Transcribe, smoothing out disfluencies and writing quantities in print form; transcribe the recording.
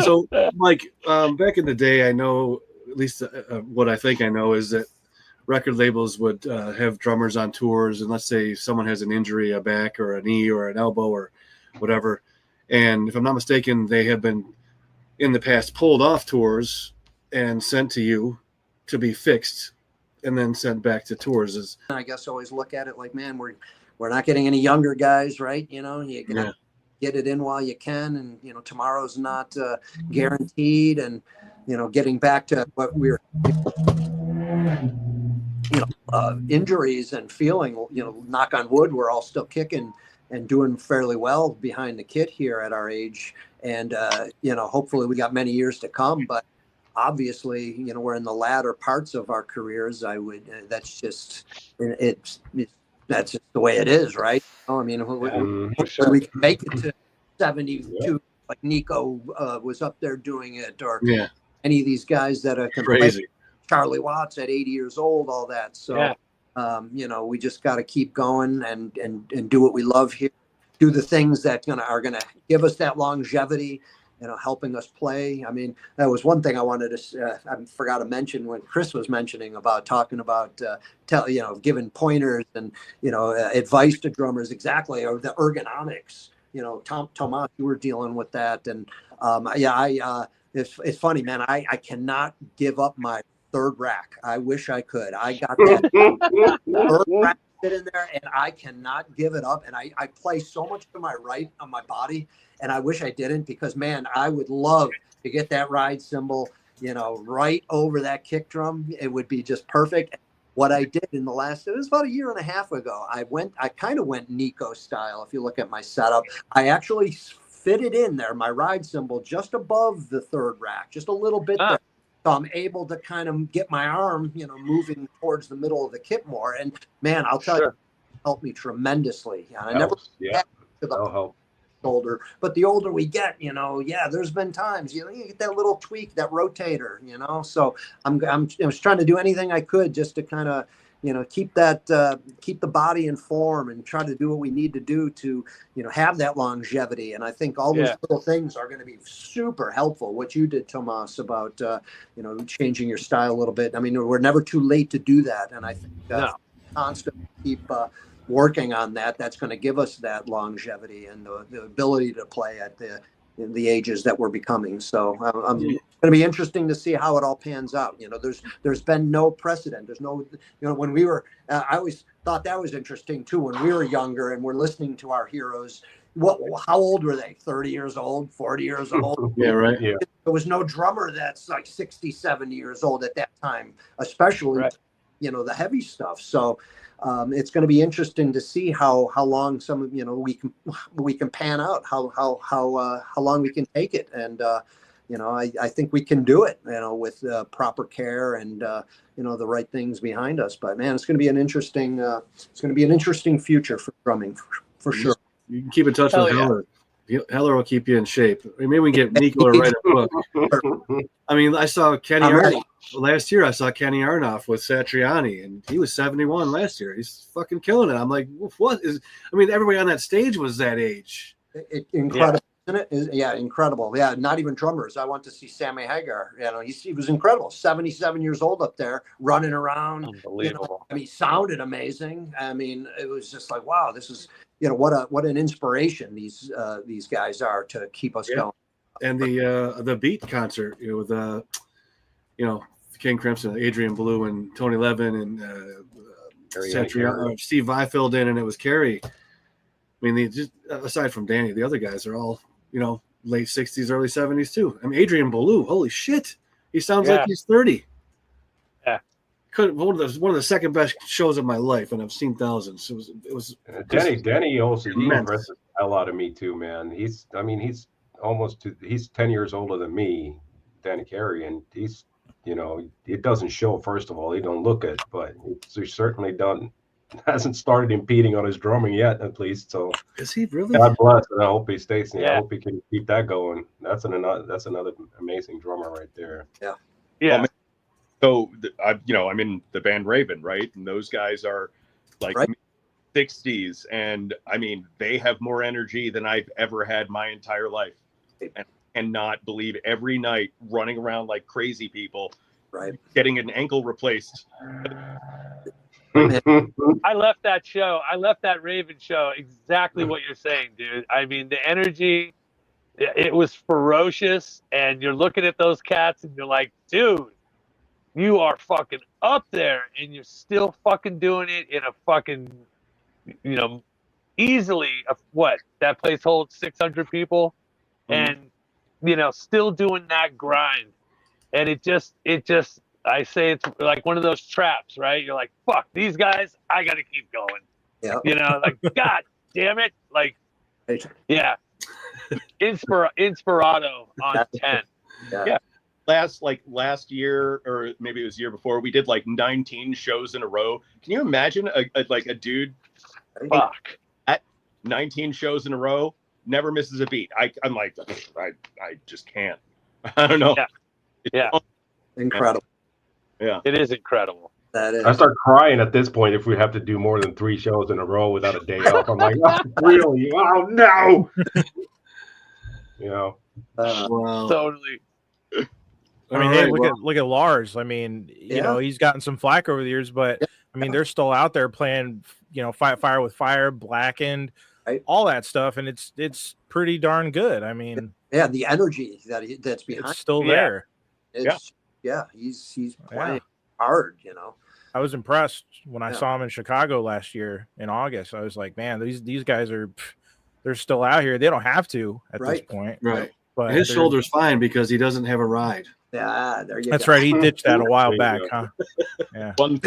So, Mike, back in the day, I know, at least what I think I know is that record labels would have drummers on tours, and let's say someone has an injury, a back or a knee or an elbow or whatever, and if I'm not mistaken, they have been in the past pulled off tours and sent to you to be fixed, and then sent back to tours. I guess always look at it like, man, we're not getting any younger guys, right? You know, you got to get it in while you can, and you know, tomorrow's not guaranteed, and you know, getting back to what we're, you know, injuries and feeling, you know, knock on wood, we're all still kicking and doing fairly well behind the kit here at our age, and you know, hopefully we got many years to come, but obviously, you know, we're in the latter parts of our careers. I would, that's just, it's that's just the way it is, right? I mean, we can make it to 72, like Nico was up there doing it, or any of these guys that are crazy. Charlie Watts at 80 years old, all that. So, you know, we just got to keep going and do what we love here. Do the things that are gonna give us that longevity, you know, helping us play. I mean, that was one thing I wanted to, I forgot to mention when Chris was mentioning about talking about, you know, giving pointers and, you know, advice to drummers, exactly, or the ergonomics, you know, Tomas, you were dealing with that. And it's funny, man, I cannot give up my third rack. I wish I could. I got that third rack in there and I cannot give it up. And I play so much to my right on my body. And I wish I didn't, because man, I would love to get that ride cymbal, you know, right over that kick drum. It would be just perfect. What I did in the last, it was about a year and a half ago. I kind of went Nico style. If you look at my setup, I actually fitted in there my ride cymbal just above the third rack, just a little bit there. So I'm able to kind of get my arm, you know, moving towards the middle of the kit more. And man, I'll tell you, it helped me tremendously. And I never had to the shoulder, but the older we get, you know, there's been times, you know, you get that little tweak, that rotator, you know. So I was trying to do anything I could just to kind of, you know, keep the body in form and try to do what we need to do to, you know, have that longevity. And I think all those little things are going to be super helpful. What you did, Tomas, about, you know, changing your style a little bit. I mean, we're never too late to do that. And I think constantly keep working on that. That's going to give us that longevity and the ability to play at the ages that we're becoming. So I'm going to be interesting to see how it all pans out. You know, there's been no precedent. There's no, you know, when we were, I always thought that was interesting too, when we were younger and we're listening to our heroes. How old were they? 30 years old, 40 years old? Yeah, right. Yeah. There was no drummer that's like 60, 70 years old at that time, especially, you know, the heavy stuff. So it's going to be interesting to see how long some, you know, we can pan out, how long we can take it. And, you know, I think we can do it, you know, with proper care and, you know, the right things behind us. But man, it's going to be an interesting future for drumming for sure. You can keep in touch with Heller. Heller will keep you in shape. I mean, maybe we can get Nico to write a book. I mean, I saw Kenny Arnoff last year. I saw Kenny Arnoff with Satriani, and he was 71 last year. He's fucking killing it. I'm like, what is? I mean, everybody on that stage was that age. Incredible, isn't it? Yeah, incredible. Yeah, not even drummers. I went to see Sammy Hagar. You know, he was incredible. 77 years old up there, running around. Unbelievable. You know, I mean, he sounded amazing. I mean, it was just like, wow, this is. You know, what an inspiration these guys are to keep us going. And the Beat concert, you know, with you know, King Crimson, Adrian Belew and Tony Levin and Steve Vai filled in, and it was Kerry. I mean, they just, aside from Danny, the other guys are all, you know, late 60s, early 70s too. I mean, Adrian Belew, holy shit, he sounds like he's 30. One of the second best shows of my life, and I've seen thousands. It was Danny also, he impresses the hell out of me too, man. He's 10 years older than me, Danny Carey, and he's, you know, it doesn't show. First of all, he don't look it, but he's certainly hasn't started impeding on his drumming yet, at least. So is he really? God bless, and I hope he stays. I hope he can keep that going. That's another amazing drummer right there. Yeah. Well, so, you know, I'm in the band Raven, right? And those guys are like 60s. And I mean, they have more energy than I've ever had my entire life. And cannot believe every night running around like crazy people, Right. getting an ankle replaced. I left that Raven show exactly what you're saying, dude. I mean, the energy, it was ferocious, and you're looking at those cats and you're like, dude, you are fucking up there, and you're still fucking doing it in a fucking, easily, what, that place holds 600 people, and, still doing that grind. And it just, I say it's like one of those traps, right? You're like, fuck, these guys, I got to keep going. Yeah. Like, God damn it. Like, yeah. Inspirato on 10. Yeah. Last year, or maybe it was the year before, we did like 19 shows in a row. Can you imagine a dude Fuck. at 19 shows in a row, never misses a beat? I'm like, I just can't. I don't know. Yeah. Incredible. Yeah. It is incredible. That is. I start crying at this point if we have to do more than 3 shows in a row without a day off. I'm like, oh, really? Oh, no. Wow. Totally. I mean, All hey, right, look at Lars. I mean, you know, he's gotten some flack over the years, but I mean, they're still out there playing, Fire with Fire, Blackened, all that stuff, and it's pretty darn good. I mean, the energy that's behind it's still there. He's playing hard. I was impressed when I saw him in Chicago last year in August. I was like, man, these guys they're still out here. They don't have to at this point, right? But his shoulder's fine because he doesn't have a ride. Yeah, there you go. That's right. He ditched that a while back, huh? Yeah. One